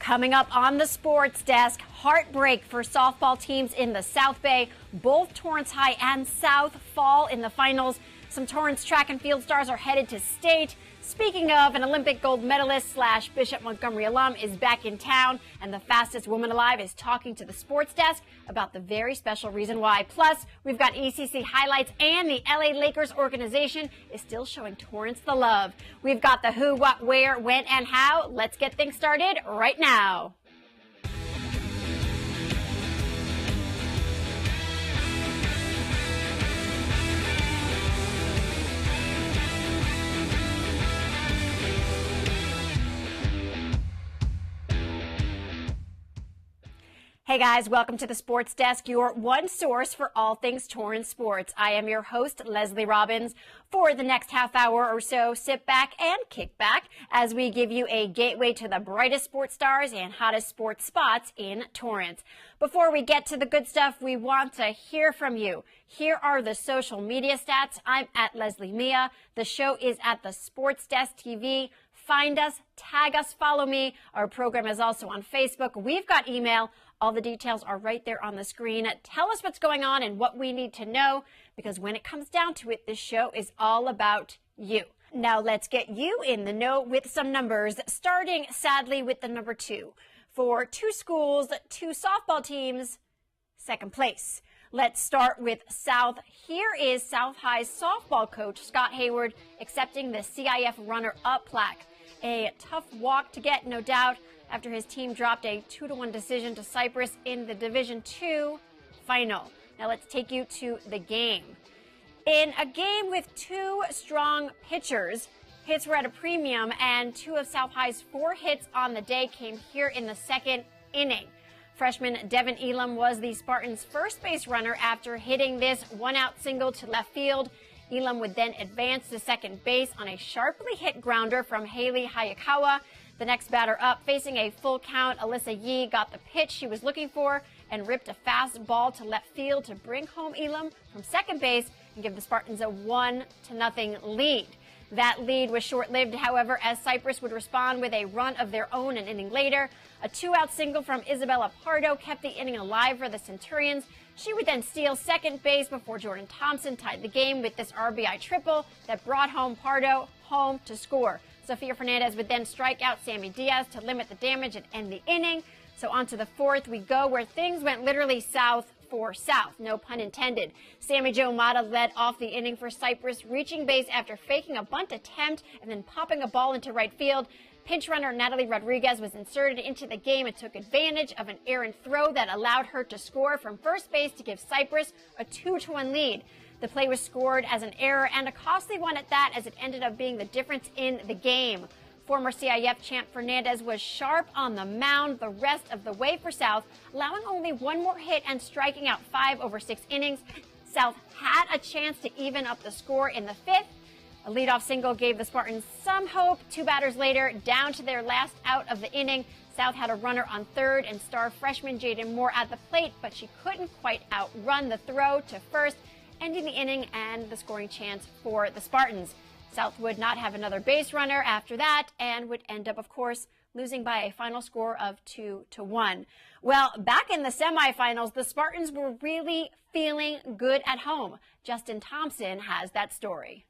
Coming up on the sports desk, heartbreak for softball teams in the South Bay. Both Torrance High and South fall in the finals. Some Torrance track and field stars are headed to state. Speaking of, an Olympic gold medalist / Bishop Montgomery alum is back in town, and the fastest woman alive is talking to the sports desk about the very special reason why. Plus, we've got ECC highlights, and the LA Lakers organization is still showing Torrance the love. We've got the who, what, where, when, and how. Let's get things started right now. Hey guys, welcome to the Sports Desk, your one source for all things Torrance sports. I am your host, Lesley Robins. For the next half hour or so, sit back and kick back as we give you a gateway to the brightest sports stars and hottest sports spots in Torrance. Before we get to the good stuff, we want to hear from you. Here are the social media stats. I'm at Leslie Mia. The show is at the Sports Desk TV. Find us, tag us, follow me. Our program is also on Facebook. We've got email. All the details are right there on the screen. Tell us what's going on and what we need to know, because when it comes down to it, this show is all about you. Now let's get you in the know with some numbers, starting sadly with the number 2. For 2 schools, 2 softball teams, second place. Let's start with South. Here is South High's softball coach, Scott Hayward, accepting the CIF runner-up plaque. A tough walk to get, no doubt, after his team dropped a 2-1 decision to Cypress in the Division II final. Now let's take you to the game. In a game with 2 strong pitchers, hits were at a premium, and 2 of South High's 4 hits on the day came here in the second inning. Freshman Devin Elam was the Spartans' first base runner after hitting this 1-out single to left field. Elam would then advance to second base on a sharply hit grounder from Haley Hayakawa. The next batter up, facing a full count, Alyssa Yee got the pitch she was looking for and ripped a fast ball to left field to bring home Elam from second base and give the Spartans a 1-0 lead. That lead was short-lived, however, as Cypress would respond with a run of their own an inning later. A 2-out single from Isabella Pardo kept the inning alive for the Centurions. She would then steal second base before Jordan Thompson tied the game with this RBI triple that brought home Pardo home to score. Sofia Fernandez would then strike out Sammy Diaz to limit the damage and end the inning. So on to the 4th we go, where things went literally south for South, no pun intended. Sammy Jo Mata led off the inning for Cypress, reaching base after faking a bunt attempt and then popping a ball into right field. Pinch runner Natalie Rodriguez was inserted into the game and took advantage of an errant throw that allowed her to score from first base to give Cypress a 2-1 lead. The play was scored as an error, and a costly one at that, as it ended up being the difference in the game. Former CIF champ Fernandez was sharp on the mound the rest of the way for South, allowing only 1 more hit and striking out 5 over 6 innings. South had a chance to even up the score in the 5th. A leadoff single gave the Spartans some hope. 2 batters later, down to their last out of the inning, South had a runner on third and star freshman Jaden Moore at the plate, but she couldn't quite outrun the throw to first, ending the inning and the scoring chance for the Spartans. South would not have another base runner after that and would end up, of course, losing by a final score of 2-1. Well, back in the semifinals, the Spartans were really feeling good at home. Justin Thompson has that story.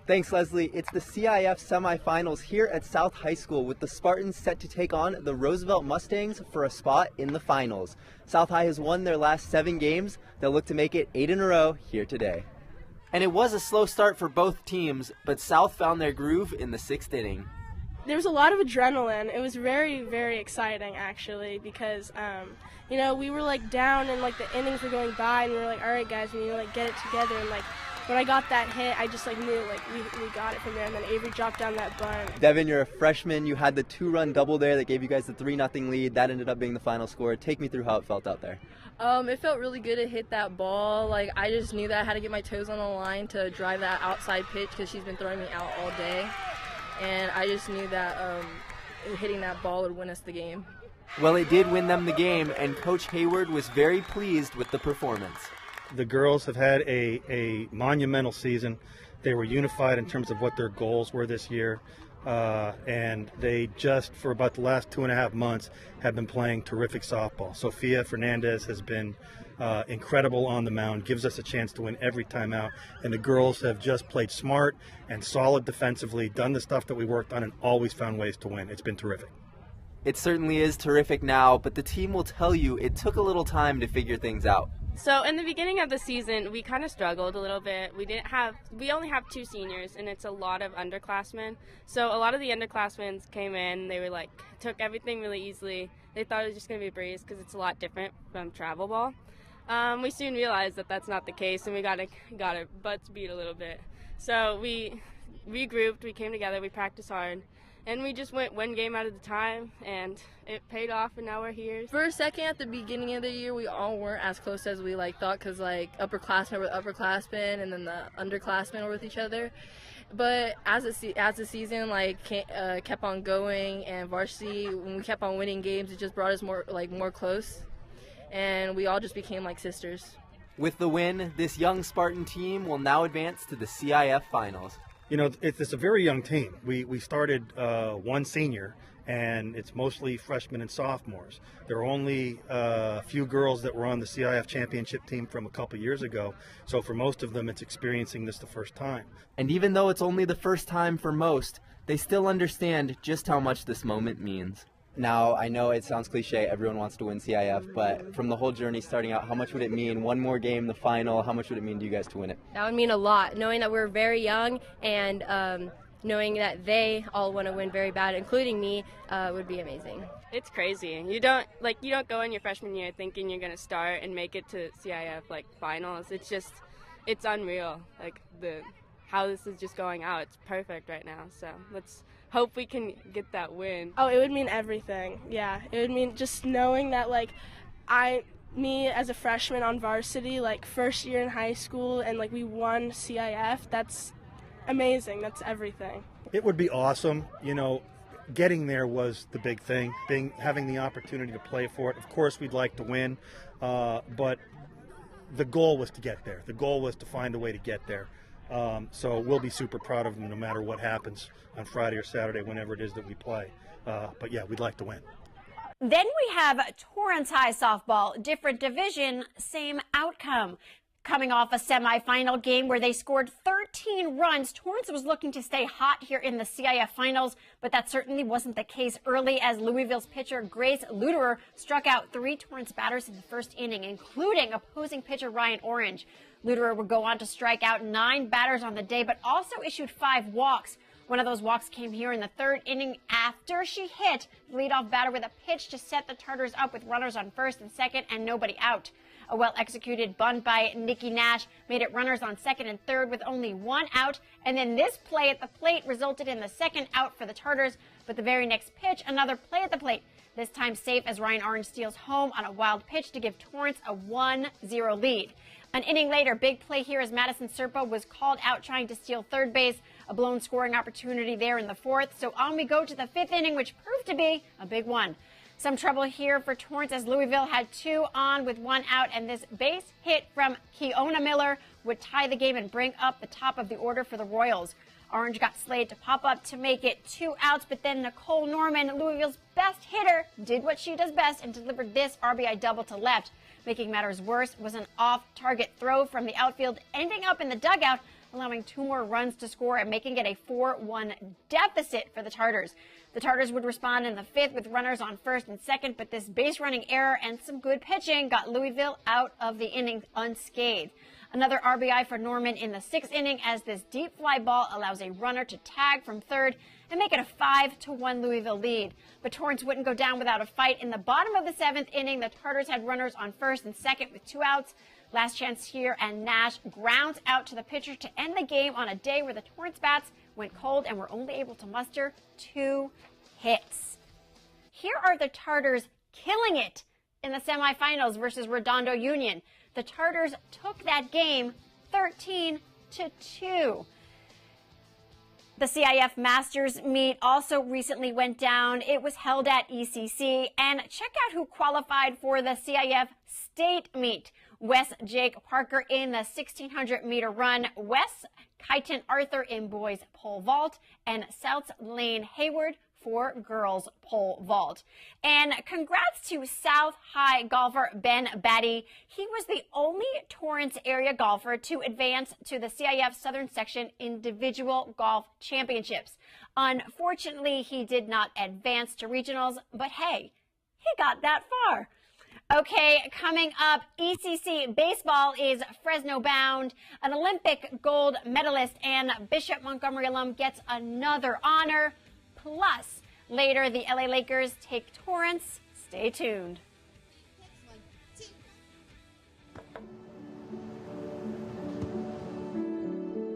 Thanks, Leslie. It's the CIF semifinals here at South High School, with the Spartans set to take on the Roosevelt Mustangs for a spot in the finals. South High has won their last 7 games. They'll look to make it 8 in a row here today. And it was a slow start for both teams, but South found their groove in the 6th inning. There was a lot of adrenaline. It was very, very exciting, actually, because, we were, down and, the innings were going by, and we were like, all right, guys, we need to, get it together. And, when I got that hit, I just, knew, we got it from there. And then Avery dropped down that bunt. Devin, you're a freshman. You had the 2-run double there that gave you guys the 3-0 lead. That ended up being the final score. Take me through how it felt out there. It felt really good to hit that ball. I just knew that I had to get my toes on the line to drive that outside pitch, because she's been throwing me out all day. And I just knew that hitting that ball would win us the game. Well, it did win them the game, and Coach Hayward was very pleased with the performance. The girls have had a monumental season. They were unified in terms of what their goals were this year. and they just, for about the last 2.5 months, have been playing terrific softball. Sofia Fernandez has been incredible on the mound, gives us a chance to win every time out, and the girls have just played smart and solid defensively, done the stuff that we worked on, and always found ways to win. It's been terrific. It certainly is terrific now, but the team will tell you it took a little time to figure things out. So in the beginning of the season, we kind of struggled a little bit. We only have 2 seniors, and it's a lot of underclassmen. So a lot of the underclassmen came in, they were like, took everything really easily. They thought it was just going to be a breeze because it's a lot different from travel ball. We soon realized that that's not the case, and we got our butts beat a little bit. So we regrouped, we came together, we practiced hard. And we just went one game at a time, and it paid off, and now we're here. For a second, at the beginning of the year, we all weren't as close as we thought, because upperclassmen were upperclassmen, and then the underclassmen were with each other. But as the season kept on going, and varsity, when we kept on winning games, it just brought us more close, and we all just became like sisters. With the win, this young Spartan team will now advance to the CIF finals. You know, it's a very young team. We started 1 senior, and it's mostly freshmen and sophomores. There are only a few girls that were on the CIF championship team from a couple years ago, so for most of them it's experiencing this the first time. And even though it's only the first time for most, they still understand just how much this moment means. Now, I know it sounds cliche, everyone wants to win CIF, but from the whole journey starting out, how much would it mean? One more game, the final, how much would it mean to you guys to win it? That would mean a lot, knowing that we're very young and knowing that they all want to win very bad, including me, would be amazing. It's crazy. You don't go in your freshman year thinking you're going to start and make it to CIF finals. It's unreal. How this is just going out. It's perfect right now. So let's hope we can get that win. Oh, it would mean everything. Yeah, it would mean just knowing that me as a freshman on varsity, first year in high school, and we won CIF. That's amazing. That's everything. It would be awesome. You know, getting there was the big thing. Having the opportunity to play for it. Of course, we'd like to win, but the goal was to get there. The goal was to find a way to get there. So we'll be super proud of them no matter what happens on Friday or Saturday, whenever it is that we play. But yeah, we'd like to win. Then we have Torrance High softball, different division, same outcome. Coming off a semifinal game where they scored 13 runs, Torrance was looking to stay hot here in the CIF finals, but that certainly wasn't the case early as Louisville's pitcher Grace Luderer struck out 3 Torrance batters in the first inning, including opposing pitcher Ryan Orange. Luderer would go on to strike out 9 batters on the day, but also issued 5 walks. One of those walks came here in the 3rd inning after she hit the leadoff batter with a pitch to set the Tartars up with runners on 1st and 2nd and nobody out. A well-executed bunt by Nikki Nash made it runners on 2nd and 3rd with only 1 out, and then this play at the plate resulted in the 2nd out for the Tartars, but the very next pitch, another play at the plate, this time safe as Ryan Orange steals home on a wild pitch to give Torrance a 1-0 lead. An inning later, big play here as Madison Serpa was called out trying to steal 3rd base, a blown scoring opportunity there in the 4th, so on we go to the 5th inning, which proved to be a big one. Some trouble here for Torrance as Louisville had 2 on with 1 out, and this base hit from Keona Miller would tie the game and bring up the top of the order for the Royals. Orange got Slade to pop up to make it 2 outs, but then Nicole Norman, Louisville's best hitter, did what she does best and delivered this RBI double to left. Making matters worse was an off-target throw from the outfield, ending up in the dugout, allowing 2 more runs to score and making it a 4-1 deficit for the Tartars. The Tartars would respond in the 5th with runners on 1st and 2nd, but this base running error and some good pitching got Louisville out of the inning unscathed. Another RBI for Norman in the 6th inning as this deep fly ball allows a runner to tag from 3rd and make it a 5-1 Louisville lead. But Torrance wouldn't go down without a fight. In the bottom of the 7th inning, the Tartars had runners on 1st and 2nd with 2 outs. Last chance here, and Nash grounds out to the pitcher to end the game on a day where the Torrance bats went cold and were only able to muster 2 hits. Here are the Tartars killing it in the semifinals versus Redondo Union. The Tartars took that game 13-2. The CIF Masters meet also recently went down. It was held at ECC, and check out who qualified for the CIF State meet. Wes Jake Parker in the 1600-meter run, Wes Kyten Arthur in boys pole vault, and South's Layne Hayward for girls pole vault. And congrats to South High golfer Ben Batty. He was the only Torrance area golfer to advance to the CIF Southern Section Individual Golf Championships. Unfortunately, he did not advance to regionals, but hey, he got that far. Okay, coming up, ECC baseball is Fresno bound. An Olympic gold medalist and Bishop Montgomery alum gets another honor. Plus, later the LA Lakers take Torrance. Stay tuned.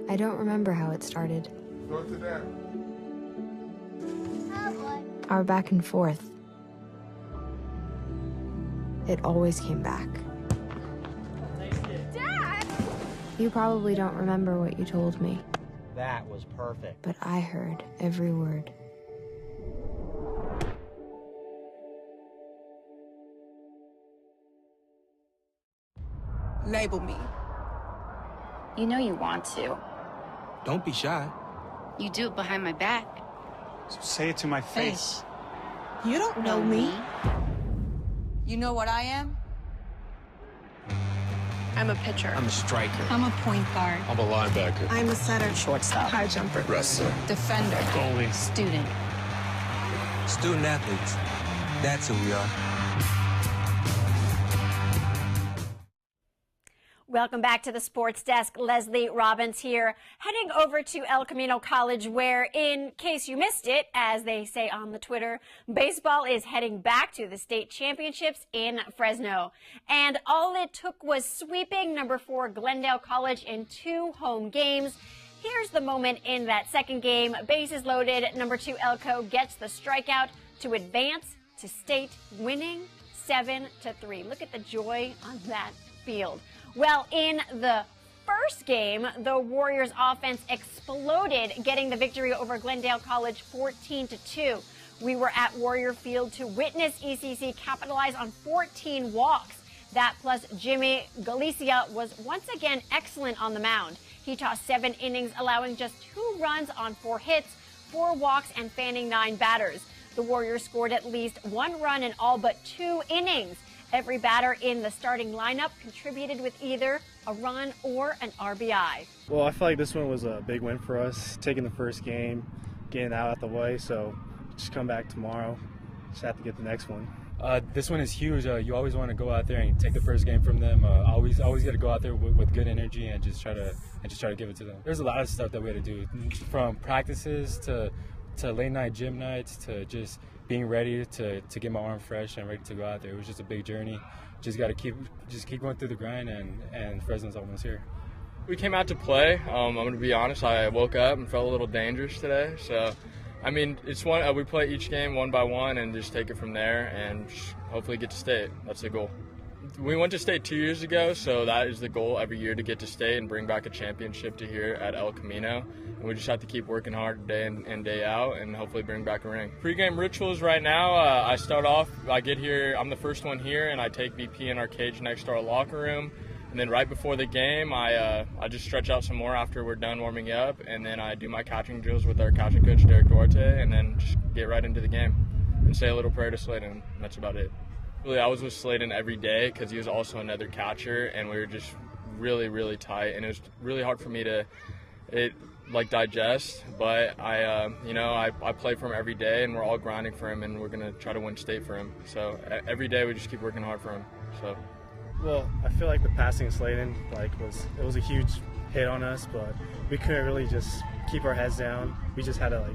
I don't remember how it started. Go to that. Our back and forth. It always came back. Dad! You probably don't remember what you told me. That was perfect. But I heard every word. Label me. You know you want to. Don't be shy. You do it behind my back. So say it to my face. You don't know me. You know what I am? I'm a pitcher. I'm a striker. I'm a point guard. I'm a linebacker. I'm a setter. Shortstop. High jumper. Wrestler. Defender. Goalie. Student. Student athletes. That's who we are. Welcome back to the Sports Desk. Lesley Robins here, heading over to El Camino College, where, in case you missed it, as they say on the Twitter, baseball is heading back to the state championships in Fresno. And all it took was sweeping number 4 Glendale College in 2 home games. Here's the moment in that second game. Bases loaded, number 2 Elko gets the strikeout to advance to state, winning 7-3. Look at the joy on that field. Well, in the first game, the Warriors offense exploded, getting the victory over Glendale College 14-2. We were at Warrior Field to witness ECC capitalize on 14 walks. That plus Jimmy Galicia was once again excellent on the mound. He tossed 7 innings, allowing just 2 runs on 4 hits, 4 walks, and fanning 9 batters. The Warriors scored at least 1 run in all but 2 innings. Every batter in the starting lineup contributed with either a run or an RBI. Well, I feel like this one was a big win for us, taking the first game, getting out of the way, so just come back tomorrow. Just have to get the next one. This one is huge. You always want to go out there and take the first game from them. Always got to go out there with good energy and just try to give it to them. There's a lot of stuff that we had to do, from practices to late night gym nights to just being ready to get my arm fresh and ready to go out there. It was just a big journey. Just got to keep going through the grind, and Fresno's almost here. We came out to play. I'm going to be honest, I woke up and felt a little dangerous today. So, I mean, it's one. We play each game one by one and just take it from there and hopefully get to state. That's the goal. We went to state 2 years ago, so that is the goal every year, to get to state and bring back a championship to here at El Camino. And we just have to keep working hard day in and day out and hopefully bring back a ring. Pre-game rituals right now, I start off, I get here, I'm the first one here, and I take BP in our cage next to our locker room. And then right before the game, I just stretch out some more after we're done warming up, and then I do my catching drills with our catching coach, Derek Duarte, and then just get right into the game and say a little prayer to Sladen, and that's about it. Really, I was with Sladen every day because he was also another catcher, and we were just really, really tight, and it was really hard for me to digest. But I play for him every day, and we're all grinding for him, and we're gonna try to win state for him. So every day we just keep working hard for him. So. Well, I feel like the passing of Sladen was a huge hit on us, but we couldn't really just keep our heads down. We just had to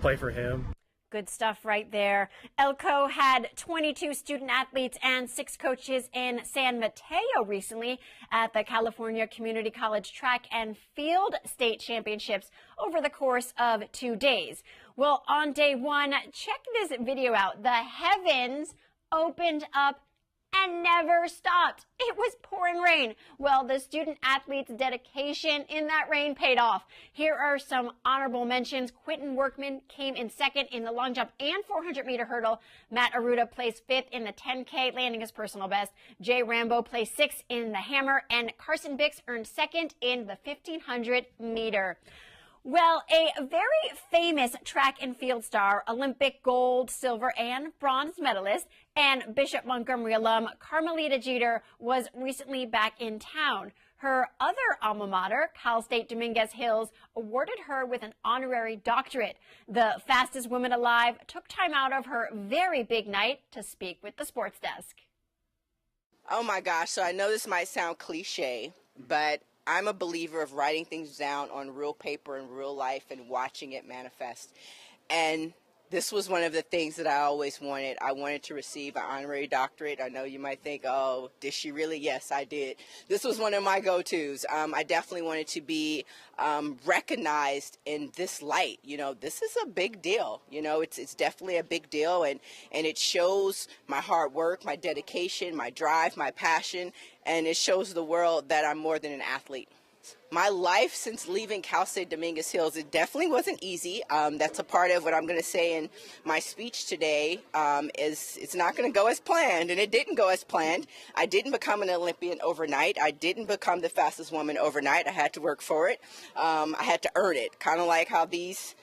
play for him. Good stuff right there. Elko had 22 student athletes and 6 coaches in San Mateo recently at the California Community College Track and Field State Championships over the course of 2 days. Well, on day 1, check this video out. The heavens opened up and never stopped. It was pouring rain. Well, the student athlete's dedication in that rain paid off. Here are some honorable mentions. Quentin Workman came in second in the long jump and 400-meter hurdle. Matt Aruda placed fifth in the 10K, landing his personal best. Jay Rambo placed sixth in the hammer, and Carson Bix earned second in the 1500-meter. Well, a very famous track and field star, Olympic gold, silver, and bronze medalist, and Bishop Montgomery alum Carmelita Jeter was recently back in town. Her other alma mater, Cal State Dominguez Hills, awarded her with an honorary doctorate. The fastest woman alive took time out of her very big night to speak with the Sports Desk. Oh my gosh, so I know this might sound cliche, but I'm a believer of writing things down on real paper in real life and watching it manifest. And this was one of the things that I always wanted. I wanted to receive an honorary doctorate. I know you might think, oh, did she really? Yes, I did. This was one of my go-tos. I definitely wanted to be recognized in this light. You know, this is a big deal. You know, it's definitely a big deal, and it shows my hard work, my dedication, my drive, my passion, and it shows the world that I'm more than an athlete. My life since leaving Cal State Dominguez Hills, it definitely wasn't easy. That's a part of what I'm going to say in my speech today, is it's not going to go as planned, and it didn't go as planned. I didn't become an Olympian overnight. I didn't become the fastest woman overnight. I had to work for it. I had to earn it, kind of like how these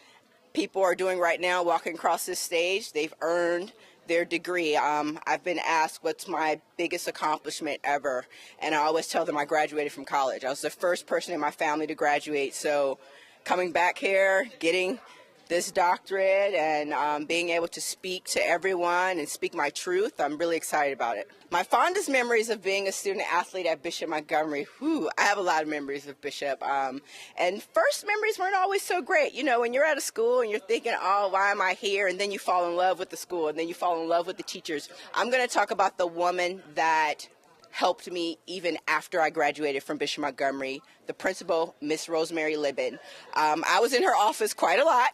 people are doing right now, walking across this stage. They've earned their degree. I've been asked what's my biggest accomplishment ever, and I always tell them I graduated from college. I was the first person in my family to graduate, so coming back here, getting this doctorate, and being able to speak to everyone and speak my truth, I'm really excited about it. My fondest memories of being a student athlete at Bishop Montgomery, I have a lot of memories of Bishop, and first memories weren't always so great. You know, when you're at a school and you're thinking, oh, why am I here? And then you fall in love with the school, and then you fall in love with the teachers. I'm going to talk about the woman that helped me even after I graduated from Bishop Montgomery, the principal, Miss Rosemary Libin. I was in her office quite a lot.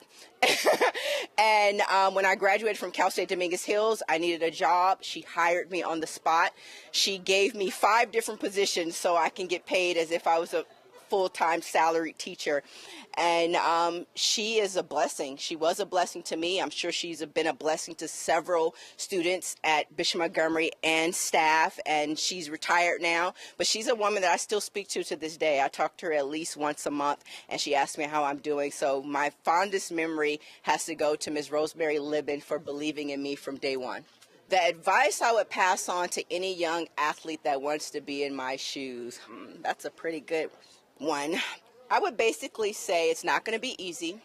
And when I graduated from Cal State Dominguez Hills, I needed a job. She hired me on the spot. She gave me 5 different positions so I can get paid as if I was a full-time salaried teacher. And she is a blessing. She was a blessing to me. I'm sure she's been a blessing to several students at Bishop Montgomery and staff, and she's retired now, but she's a woman that I still speak to this day. I talk to her at least once a month, and she asks me how I'm doing. So my fondest memory has to go to Ms. Rosemary Libin for believing in me from day one. The advice I would pass on to any young athlete that wants to be in my shoes, that's a pretty good one. I would basically say it's not going to be easy,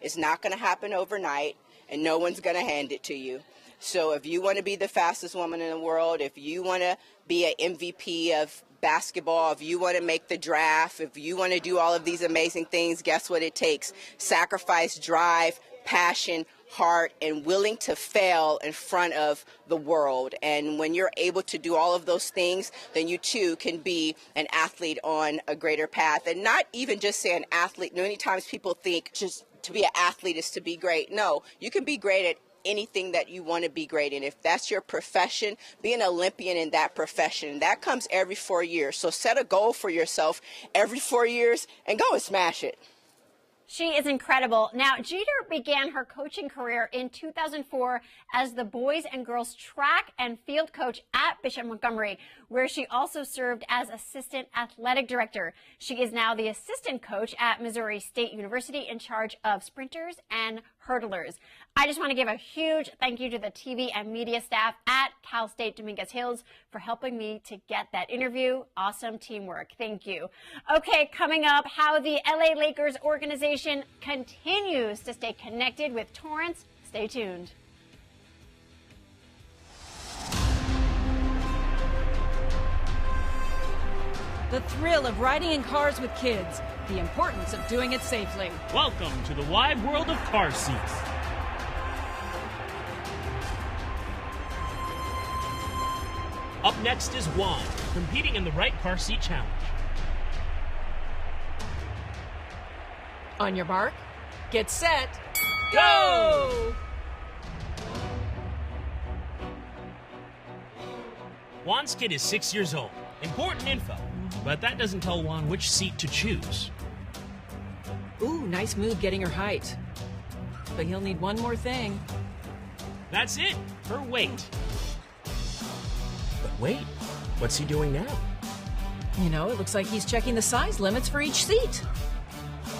it's not going to happen overnight, and no one's going to hand it to you. So if you want to be the fastest woman in the world, if you want to be an MVP of basketball, if you want to make the draft, if you want to do all of these amazing things, guess what it takes? Sacrifice, drive, passion, heart, and willing to fail in front of the world. And when you're able to do all of those things, then you too can be an athlete on a greater path. And not even just say an athlete. Many times people think just to be an athlete is to be great. No, you can be great at anything that you want to be great in. If that's your profession, be an Olympian in that profession. That comes every 4 years. So set a goal for yourself every 4 years and go and smash it. She is incredible. Now, Jeter began her coaching career in 2004 as the boys and girls track and field coach at Bishop Montgomery, where she also served as assistant athletic director. She is now the assistant coach at Missouri State University in charge of sprinters and hurdlers. I just want to give a huge thank you to the TV and media staff at Cal State Dominguez Hills for helping me to get that interview. Awesome teamwork. Thank you. Okay, coming up, how the LA Lakers organization continues to stay connected with Torrance. Stay tuned. The thrill of riding in cars with kids. The importance of doing it safely. Welcome to the wide world of car seats. Up next is Juan, competing in the Right Car Seat Challenge. On your mark, get set, go! Juan's kid is 6 years old. Important info, but that doesn't tell Juan which seat to choose. Ooh, nice move getting her height. But he'll need one more thing. That's it, her weight. But wait, what's he doing now? You know, it looks like he's checking the size limits for each seat.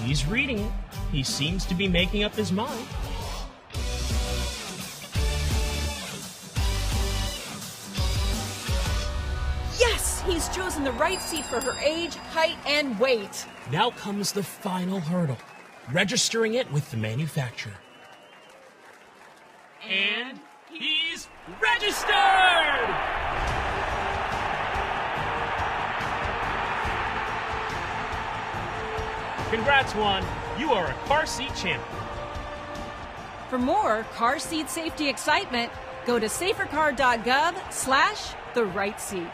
He's reading it. He seems to be making up his mind. Yes, he's chosen the right seat for her age, height, and weight. Now comes the final hurdle, registering it with the manufacturer. And he's registered! Congrats, Juan. You are a car seat champion. For more car seat safety excitement, go to safercar.gov/the right seat.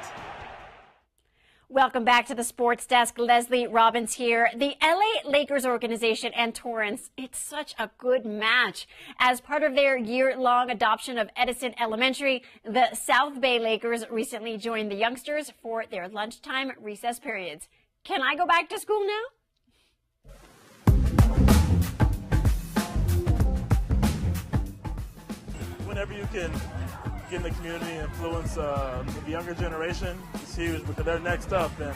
Welcome back to the Sports Desk. Lesley Robins here. The LA Lakers organization and Torrance, it's such a good match. As part of their year-long adoption of Edison Elementary, the South Bay Lakers recently joined the youngsters for their lunchtime recess periods. Can I go back to school now? Whenever you can get in the community and influence the younger generation, it's huge because they're next up. And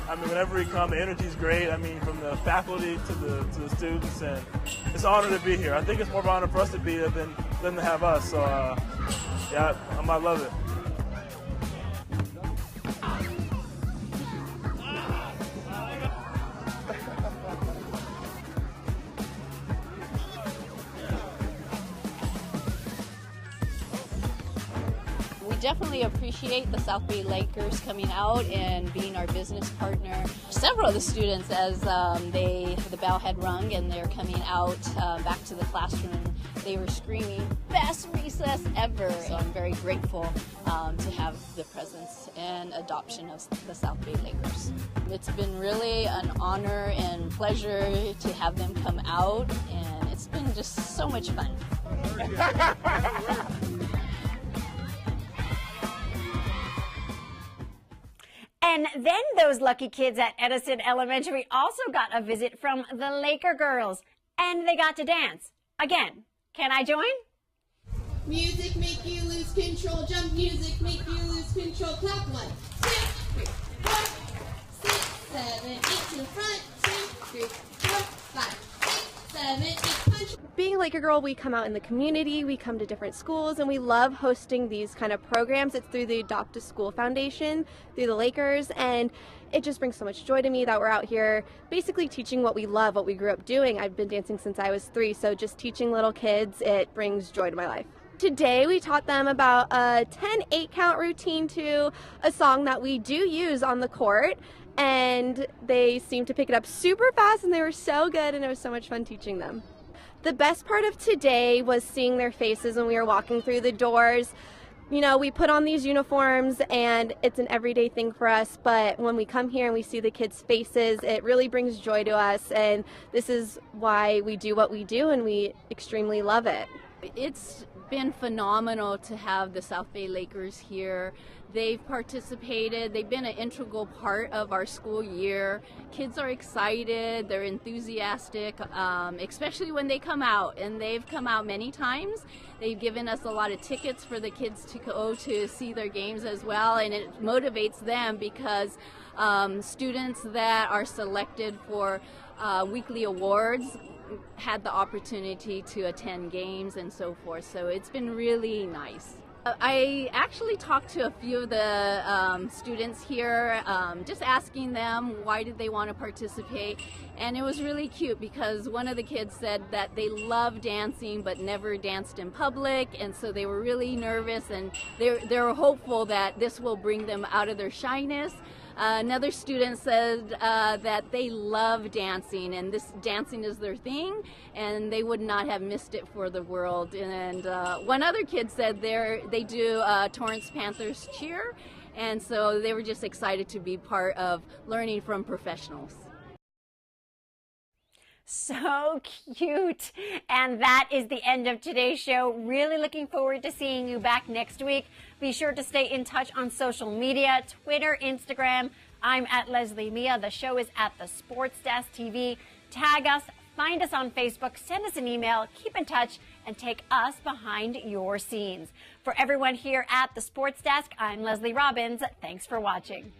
I mean, whenever we come, the energy is great. I mean, from the faculty to the students, and it's an honor to be here. I think it's more of an honor for us to be here than to have us. So yeah, I might love it. Definitely appreciate the South Bay Lakers coming out and being our business partner. Several of the students, as the bell had rung and they're coming out back to the classroom, they were screaming, "Best recess ever!" So I'm very grateful to have the presence and adoption of the South Bay Lakers. It's been really an honor and pleasure to have them come out, and it's been just so much fun. And then those lucky kids at Edison Elementary also got a visit from the Laker girls, and they got to dance. Again, can I join? Music make you lose control, jump, music make you lose control, clap, 1, 2, 3, 4, 6, 7, 8, to the front, 2, 3, 4, 5, 6, 7, 8, punch. Being a Laker girl, we come out in the community, we come to different schools, and we love hosting these kind of programs. It's through the Adopt a School Foundation, through the Lakers, and it just brings so much joy to me that we're out here basically teaching what we love, what we grew up doing. I've been dancing since I was 3, so just teaching little kids, it brings joy to my life. Today we taught them about a 10 8-count routine to a song that we do use on the court, and they seemed to pick it up super fast, and they were so good, and it was so much fun teaching them. The best part of today was seeing their faces when we were walking through the doors. You know, we put on these uniforms and it's an everyday thing for us, but when we come here and we see the kids' faces, it really brings joy to us, and this is why we do what we do, and we extremely love it. It's been phenomenal to have the South Bay Lakers here. They've participated, they've been an integral part of our school year. Kids are excited, they're enthusiastic, especially when they come out, and they've come out many times. They've given us a lot of tickets for the kids to go to see their games as well, and it motivates them because students that are selected for weekly awards had the opportunity to attend games and so forth, so it's been really nice. I actually talked to a few of the students here, just asking them why did they want to participate, and it was really cute because one of the kids said that they love dancing but never danced in public, and so they were really nervous, and they were hopeful that this will bring them out of their shyness. Another student said that they love dancing, and this dancing is their thing, and they would not have missed it for the world. And one other kid said they do Torrance Panthers cheer, and so they were just excited to be part of learning from professionals. So cute. And that is the end of today's show. Really looking forward to seeing you back next week. Be sure to stay in touch on social media, Twitter, Instagram. I'm at Lesley Mia. The show is at the Sports Desk TV. Tag us, find us on Facebook, send us an email, keep in touch, and take us behind your scenes. For everyone here at the Sports Desk, I'm Lesley Robins. Thanks for watching.